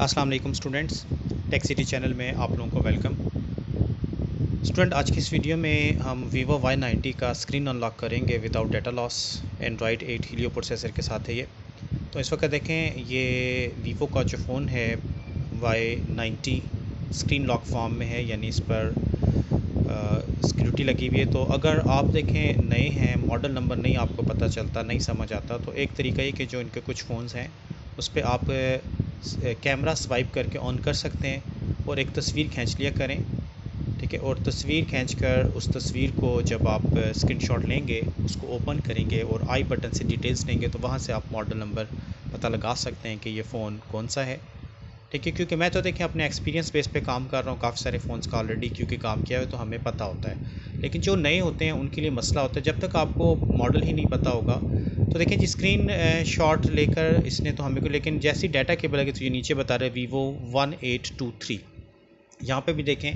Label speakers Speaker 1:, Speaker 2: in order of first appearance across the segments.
Speaker 1: अस्सलाम वालेकुम students, tech city channel में आप लोगों को वेलकम। स्टूडेंट, आज की इस वीडियो में हम Vivo Y90 का स्क्रीन अनलॉक करेंगे without data loss. Android 8 Helio processor के साथ है ये। तो इस वक्त देखें, ये Vivo का जो फ़ोन है Y90 स्क्रीन लॉक फॉर्म में है, यानी इस पर सिक्योरिटी लगी हुई है। तो अगर आप देखें नए हैं, मॉडल नंबर नहीं आपको पता चलता, नहीं समझ आता, तो एक तरीका ये कि जो इनके कुछ फ़ोन्स हैं उस पर आप कैमरा स्वाइप करके ऑन कर सकते हैं और एक तस्वीर खींच लिया करें, ठीक है। और तस्वीर खींचकर उस तस्वीर को जब आप स्क्रीनशॉट लेंगे, उसको ओपन करेंगे और आई बटन से डिटेल्स लेंगे, तो वहाँ से आप मॉडल नंबर पता लगा सकते हैं कि ये फ़ोन कौन सा है, ठीक है। क्योंकि मैं तो देखें अपने एक्सपीरियंस बेस पे काम कर रहा हूँ, काफ़ी सारे फ़ोन्स का ऑलरेडी क्योंकि काम किया है, तो हमें पता होता है। लेकिन जो नए होते हैं उनके लिए मसला होता है, जब तक आपको मॉडल ही नहीं पता होगा। तो देखें जी, स्क्रीन शॉट लेकर इसने तो हमें को, लेकिन जैसी डाटा केबल लगे तो ये नीचे बता रहे Vivo 1823, यहाँ पे भी देखें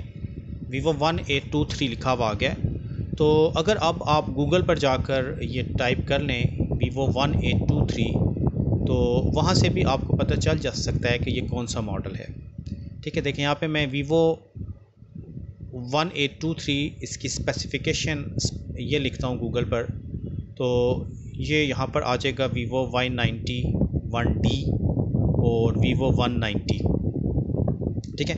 Speaker 1: Vivo 1823 लिखा हुआ आ गया है। तो अगर अब आप गूगल पर जाकर ये टाइप कर लें Vivo 1823, तो वहाँ से भी आपको पता चल जा सकता है कि ये कौन सा मॉडल है, ठीक है। देखें यहाँ पे मैं Vivo 1823 इसकी स्पेसिफ़िकेशन ये लिखता हूँ गूगल पर, तो ये यहाँ पर आ जाएगा Vivo Y90 1D और Vivo 190, ठीक है।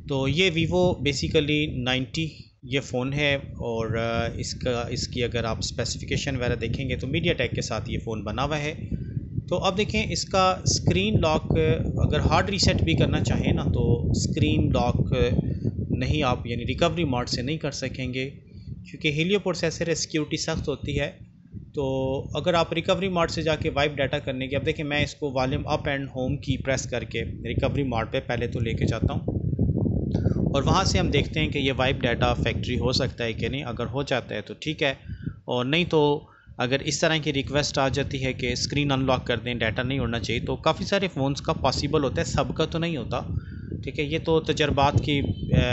Speaker 1: तो ये Vivo बेसिकली 90 ये फ़ोन है, और इसकी अगर आप स्पेसिफ़िकेशन वगैरह देखेंगे तो मीडियाटेक के साथ ये फ़ोन बना हुआ है। तो अब देखें इसका स्क्रीन लॉक, अगर हार्ड रीसेट भी करना चाहें ना, तो स्क्रीन लॉक नहीं आप यानी रिकवरी मोड से नहीं कर सकेंगे, क्योंकि हीलियो प्रोसेसर सिक्योरिटी सख्त होती है। तो अगर आप रिकवरी मोड से जाके वाइप डाटा करने की, अब देखिए मैं इसको वॉल्यूम अप एंड होम की प्रेस करके रिकवरी मोड पे पहले तो लेके जाता हूँ, और वहाँ से हम देखते हैं कि ये वाइप डाटा फैक्ट्री हो सकता है कि नहीं। अगर हो जाता है तो ठीक है, और नहीं तो अगर इस तरह की रिक्वेस्ट आ जाती है कि स्क्रीन अनलॉक कर दें, डाटा नहीं उड़ना चाहिए, तो काफ़ी सारे फ़ोन्स का पॉसिबल होता है, सबका तो नहीं होता, ठीक है। ये तो तजर्बात की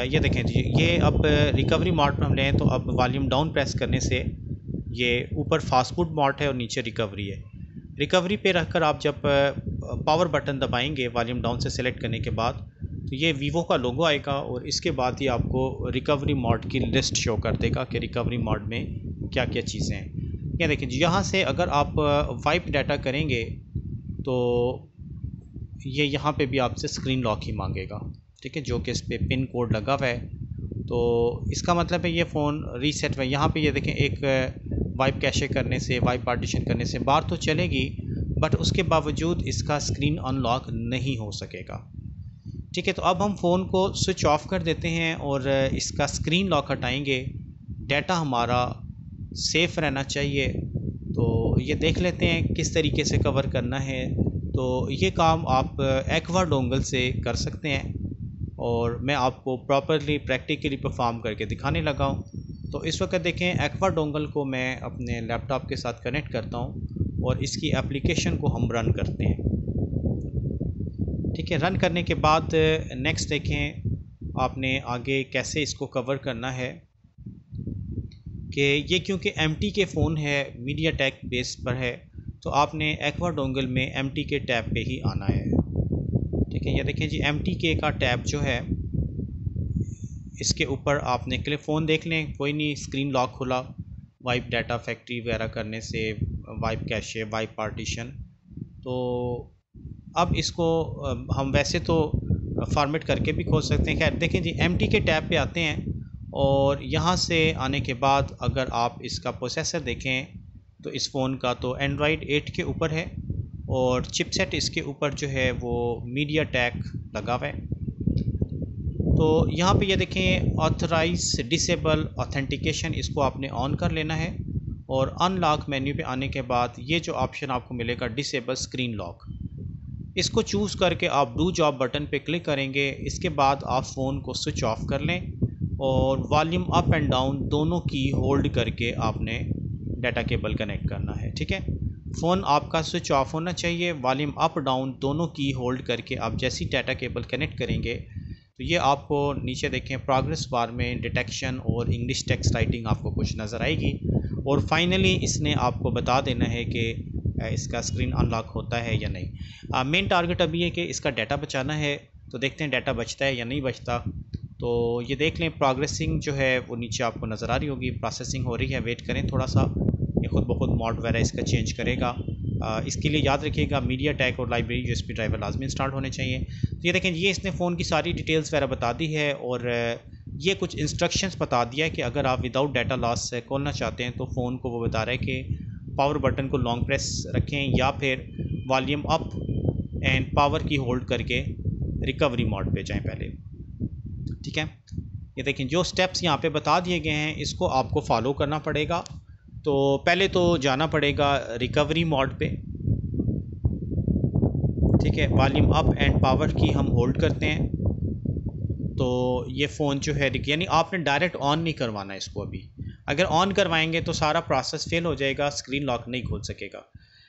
Speaker 1: ये देखें जी, ये अब रिकवरी मोड पर हम लें तो अब वॉल्यूम डाउन प्रेस करने से ये ऊपर फास्ट फूड मोड है और नीचे रिकवरी है। रिकवरी पे रखकर आप जब पावर बटन दबाएंगे वॉल्यूम डाउन से सेलेक्ट करने के बाद, तो ये Vivo का लोगो आएगा, और इसके बाद ही आपको रिकवरी मोड की लिस्ट शो कर देगा कि रिकवरी मोड में क्या क्या चीज़ें हैं। ये देखिए जी, यहाँ से अगर आप वाइप डाटा करेंगे तो ये यहाँ पे भी आपसे स्क्रीन लॉक ही मांगेगा, ठीक है, जो कि इस पर पिन कोड लगा हुआ है। तो इसका मतलब है ये फ़ोन रीसेट है। यहाँ पे ये देखें, एक वाइप कैशे करने से, वाइप पार्टीशन करने से बाहर तो चलेगी, बट उसके बावजूद इसका स्क्रीन अनलॉक नहीं हो सकेगा, ठीक है। तो अब हम फ़ोन को स्विच ऑफ कर देते हैं और इसका स्क्रीन लॉक हटाएंगे। डाटा हमारा सेफ़ रहना चाहिए, तो ये देख लेते हैं किस तरीके से कवर करना है। तो ये काम आप एक्वा डोंगल से कर सकते हैं, और मैं आपको प्रॉपरली प्रैक्टिकली परफॉर्म करके दिखाने लगा हूँ। तो इस वक्त देखें, एक्वा डोंगल को मैं अपने लैपटॉप के साथ कनेक्ट करता हूँ और इसकी एप्लीकेशन को हम रन करते हैं, ठीक है। रन करने के बाद नेक्स्ट देखें आपने आगे कैसे इसको कवर करना है, कि ये क्योंकि MT के फ़ोन है, मीडियाटेक बेस पर है, तो आपने एक्वा डोंगल में MT के टैब पे ही आना है, ठीक है। ये देखें जी, MT के का टैब जो है इसके ऊपर आपने क्लिक, फ़ोन देख लें, कोई नहीं, स्क्रीन लॉक खुला वाइप डाटा फैक्ट्री वगैरह करने से, वाइप कैशे, वाइप पार्टीशन। तो अब इसको हम वैसे तो फॉर्मेट करके भी खोल सकते हैं। खैर देखें जी, MT के टैब पे आते हैं, और यहाँ से आने के बाद अगर आप इसका प्रोसेसर देखें तो इस फ़ोन का तो एंड्रॉयड 8 के ऊपर है, और चिपसेट इसके ऊपर जो है वो मीडियाटेक लगा हुआ है। तो यहाँ पे ये देखें, ऑथराइज डिसेबल ऑथेंटिकेशन, इसको आपने ऑन कर लेना है, और अनलॉक मेन्यू पे आने के बाद ये जो ऑप्शन आपको मिलेगा डिसेबल स्क्रीन लॉक, इसको चूज़ करके आप डू जॉब बटन पे क्लिक करेंगे। इसके बाद आप फ़ोन को स्विच ऑफ कर लें, और वॉल्यूम अप एंड डाउन दोनों की होल्ड करके आपने डाटा केबल कनेक्ट करना है, ठीक है। फ़ोन आपका स्विच ऑफ होना चाहिए, वॉल्यूम अप डाउन दोनों की होल्ड करके आप जैसी डाटा केबल कनेक्ट करेंगे तो ये आपको नीचे देखें प्रोग्रेस बार में डिटेक्शन और इंग्लिश टेक्स्ट राइटिंग आपको कुछ नज़र आएगी, और फाइनली इसने आपको बता देना है कि इसका स्क्रीन अनलॉक होता है या नहीं। मेन टारगेट अभी है कि इसका डाटा बचाना है, तो देखते हैं डाटा बचता है या नहीं बचता। तो ये देख लें प्रोग्रेसिंग जो है वो नीचे आपको नज़र आ रही होगी, प्रोसेसिंग हो रही है, वेट करें थोड़ा सा, ये खुद ब खुद मॉड वगैरह इसका चेंज करेगा। इसके लिए याद रखिएगा मीडिया टेक और लाइब्रेरी यूएसबी ड्राइवर लाजमी इंस्टॉल होने चाहिए। तो ये देखें ये इसने फ़ोन की सारी डिटेल्स वगैरह बता दी है और ये कुछ इंस्ट्रक्शंस बता दिया है कि अगर आप विदाउट डाटा लॉस से खोलना चाहते हैं तो फ़ोन को वो बता रहा है कि पावर बटन को लॉन्ग प्रेस रखें या फिर वॉल्यूम अप एंड पावर की होल्ड करके रिकवरी मोड पे जाएं पहले। ठीक है, ये देखें जो स्टेप्स यहाँ पे बता दिए गए हैं इसको आपको फॉलो करना पड़ेगा। तो पहले तो जाना पड़ेगा रिकवरी मोड पे। ठीक है, वॉल्यूम अप एंड पावर की हम होल्ड करते हैं तो ये फ़ोन जो है यानी आपने डायरेक्ट ऑन नहीं करवाना इसको। अभी अगर ऑन करवाएंगे तो सारा प्रोसेस फेल हो जाएगा, स्क्रीन लॉक नहीं खोल सकेगा।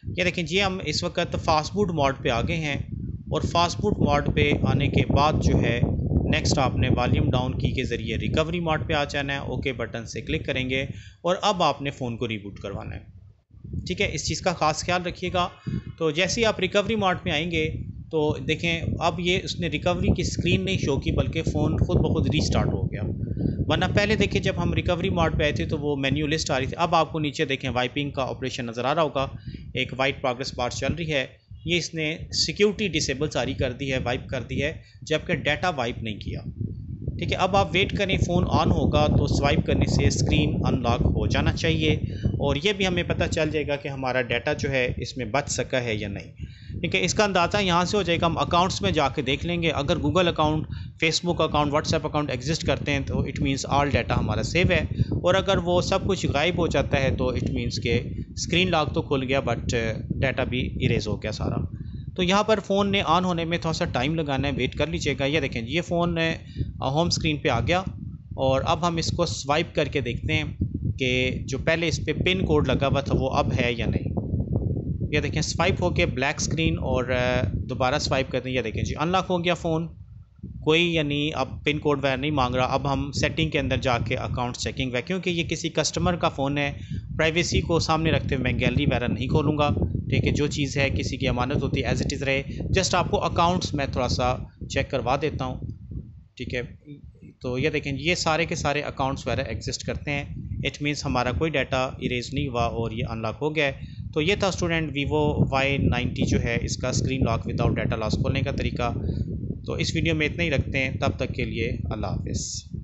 Speaker 1: ये देखें जी हम इस वक्त फास्ट बूट मोड पे आ गए हैं और फास्ट बूट मोड पे आने के बाद जो है नेक्स्ट आपने वॉल्यूम डाउन की के ज़रिए रिकवरी मोड पे आ जाना है, ओके बटन से क्लिक करेंगे और अब आपने फ़ोन को रीबूट करवाना है। ठीक है, इस चीज़ का ख़ास ख्याल रखिएगा। तो जैसे ही आप रिकवरी मोड में आएंगे तो देखें अब ये उसने रिकवरी की स्क्रीन नहीं शो की बल्कि फ़ोन खुद ब खुद रीस्टार्ट हो गया। वरना पहले देखिए जब हम रिकवरी मोड पे आए थे तो वो मेन्यू लिस्ट आ रही थी। अब आपको नीचे देखें वाइपिंग का ऑपरेशन नज़र आ रहा होगा, एक वाइट प्रोग्रेस बार चल रही है। ये इसने सिक्योरिटी डिसेबल सारी कर दी है, वाइप कर दी है, जबकि डाटा वाइप नहीं किया। ठीक है, अब आप वेट करें, फ़ोन ऑन होगा तो स्वाइप करने से स्क्रीन अनलॉक हो जाना चाहिए और ये भी हमें पता चल जाएगा कि हमारा डाटा जो है इसमें बच सका है या नहीं। ठीक है, इसका अंदाज़ा यहाँ से हो जाएगा। हम अकाउंट्स में जाके देख लेंगे, अगर Google account, Facebook account, WhatsApp account exist करते हैं तो इट मीन्स ऑल डाटा हमारा सेव है, और अगर वो सब कुछ गायब हो जाता है तो इट मीन्स के स्क्रीन लॉक तो खुल गया बट डाटा भी इरेज हो गया सारा। तो यहाँ पर फ़ोन ने ऑन होने में थोड़ा सा टाइम लगाना है, वेट कर लीजिएगा। ये देखें ये फ़ोन होम स्क्रीन पे आ गया और अब हम इसको स्वाइप करके देखते हैं कि जो पहले इस पर पिन कोड लगा हुआ था वो अब है या नहीं। ये देखें स्वाइप हो के ब्लैक स्क्रीन और दोबारा स्वाइप करते हैं, ये देखें जी अनलॉक हो गया फ़ोन, कोई यानी अब पिन कोड वगैरह नहीं मांग रहा। अब हम सेटिंग के अंदर जाके अकाउंट चेकिंग वगैरह, क्योंकि ये किसी कस्टमर का फ़ोन है, प्राइवेसी को सामने रखते हुए मैं गैलरी वगैरह नहीं खोलूँगा। ठीक है, जो चीज़ है किसी की अमानत होती है एज इट इज़ रहे। जस्ट आपको अकाउंट्स मैं थोड़ा सा चेक करवा देता हूँ। ठीक है, तो ये देखें ये सारे के सारे अकाउंट्स वगैरह एग्जिस्ट करते हैं, इट मीन्स हमारा कोई डाटा इरेज नहीं हुआ और ये अनलॉक हो गया है। तो ये था स्टूडेंट Vivo Y90 जो है इसका screen lock without data loss खोलने का तरीका। तो इस वीडियो में इतना ही रखते हैं, तब तक के लिए अल्लाह हाफ़िज़।